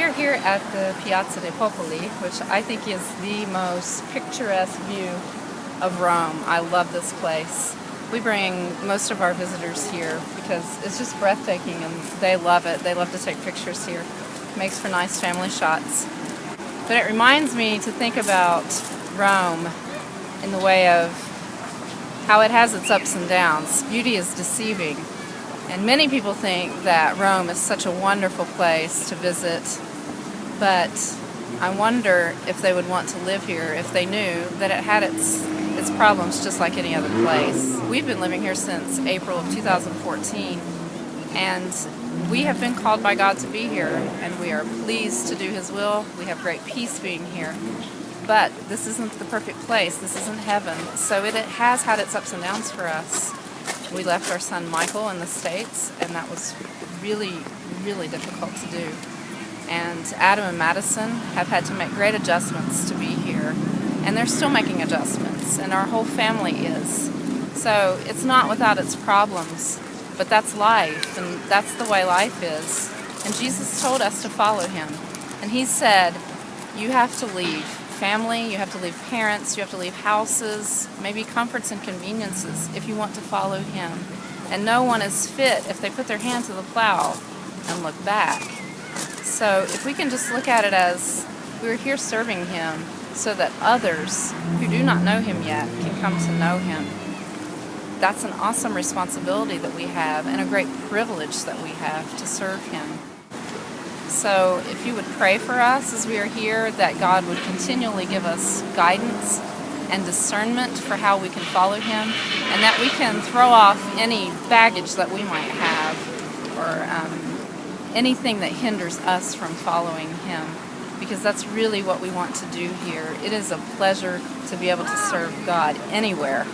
are here at the Piazza dei Popoli, which I think is the most picturesque view of Rome. I love this place. We bring most of our visitors here because it's just breathtaking and they love it. They love to take pictures here. It makes for nice family shots. But it reminds me to think about Rome in the way of how it has its ups and downs. Beauty is deceiving. And many people think that Rome is such a wonderful place to visit, but I wonder if they would want to live here if they knew that it had its problems just like any other place. We've been living here since April of 2014, and we have been called by God to be here, and we are pleased to do His will. We have great peace being here, but this isn't the perfect place. This isn't heaven, so it has had its ups and downs for us. We left our son Michael in the States, and that was really, really difficult to do. And Adam and Madison have had to make great adjustments to be here, and they're still making adjustments, and our whole family is. So it's not without its problems, but that's life, and that's the way life is. And Jesus told us to follow Him, and He said, you have to leave family, you have to leave parents, you have to leave houses, maybe comforts and conveniences if you want to follow Him. And no one is fit if they put their hand to the plow and look back. So if we can just look at it as we're here serving Him so that others who do not know Him yet can come to know Him, that's an awesome responsibility that we have and a great privilege that we have to serve Him. So if you would pray for us as we are here, that God would continually give us guidance and discernment for how we can follow Him, and that we can throw off any baggage that we might have or anything that hinders us from following Him, because that's really what we want to do here. It is a pleasure to be able to serve God anywhere,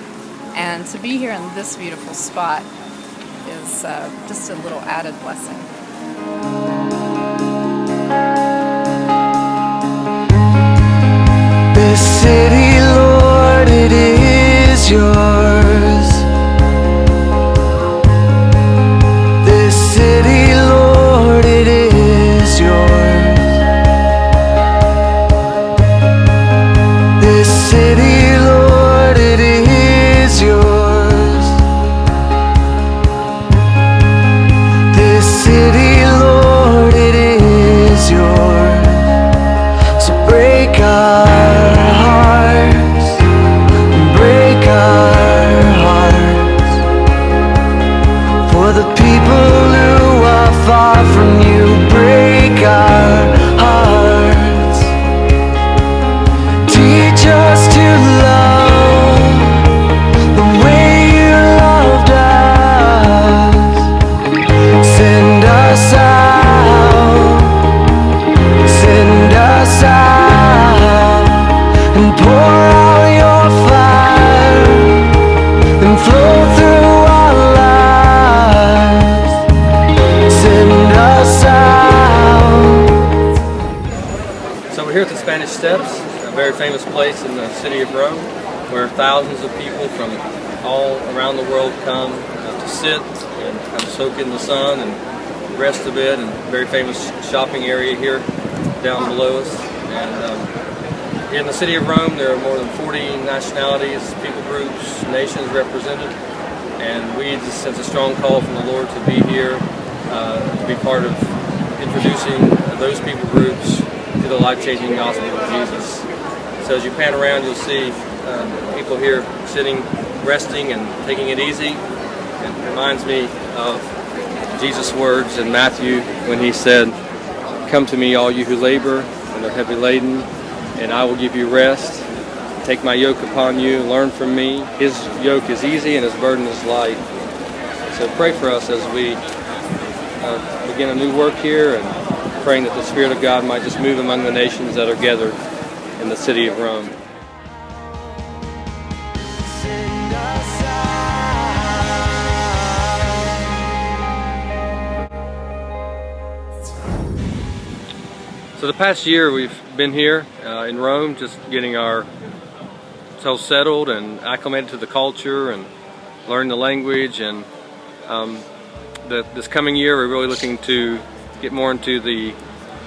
and to be here in this beautiful spot is just a little added blessing. This city, Lord, it is yours. This city, Lord, it is yours. This city, Lord, it is yours. This city, Lord, it is yours. So break up from you, break our hearts. Teach us to love the way you loved us. Send us out, send us out, and pour out your fire and flow through our lives. So we're here at the Spanish Steps, a very famous place in the city of Rome, where thousands of people from all around the world come to sit and kind of soak in the sun and rest a bit, and a very famous shopping area here down below us. And in the city of Rome there are more than 40 nationalities, people groups, nations represented, and we just sense a strong call from the Lord to be here, to be part of introducing those people groups to the life-changing gospel of Jesus. So as you pan around, you'll see people here sitting, resting, and taking it easy. It reminds me of Jesus' words in Matthew when He said, "Come to me, all you who labor and are heavy laden, and I will give you rest. Take my yoke upon you, learn from me. His yoke is easy and His burden is light." So pray for us as we begin a new work here, and praying that the Spirit of God might just move among the nations that are gathered in the city of Rome. So the past year we've been here in Rome, just getting ourselves settled and acclimated to the culture and learning the language, and this coming year we're really looking to get more into the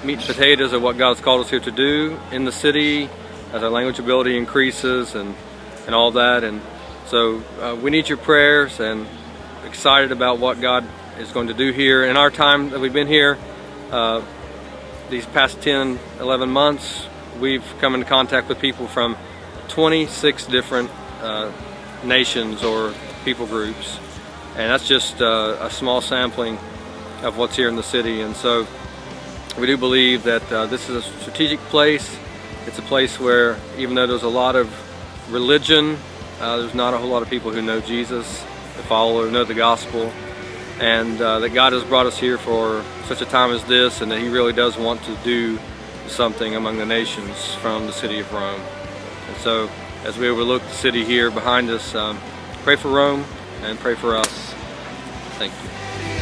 meat and potatoes of what God's called us here to do in the city as our language ability increases and all that. And so we need your prayers, and excited about what God is going to do here. In our time that we've been here, these past 10, 11 months, we've come into contact with people from 26 different nations or people groups, and that's just a small sampling of what's here in the city. And so we do believe that this is a strategic place. It's a place where, even though there's a lot of religion, there's not a whole lot of people who know Jesus, that follow or know the gospel, and that God has brought us here for such a time as this, and that He really does want to do something among the nations from the city of Rome. And so as we overlook the city here behind us, pray for Rome and pray for us. Thank you.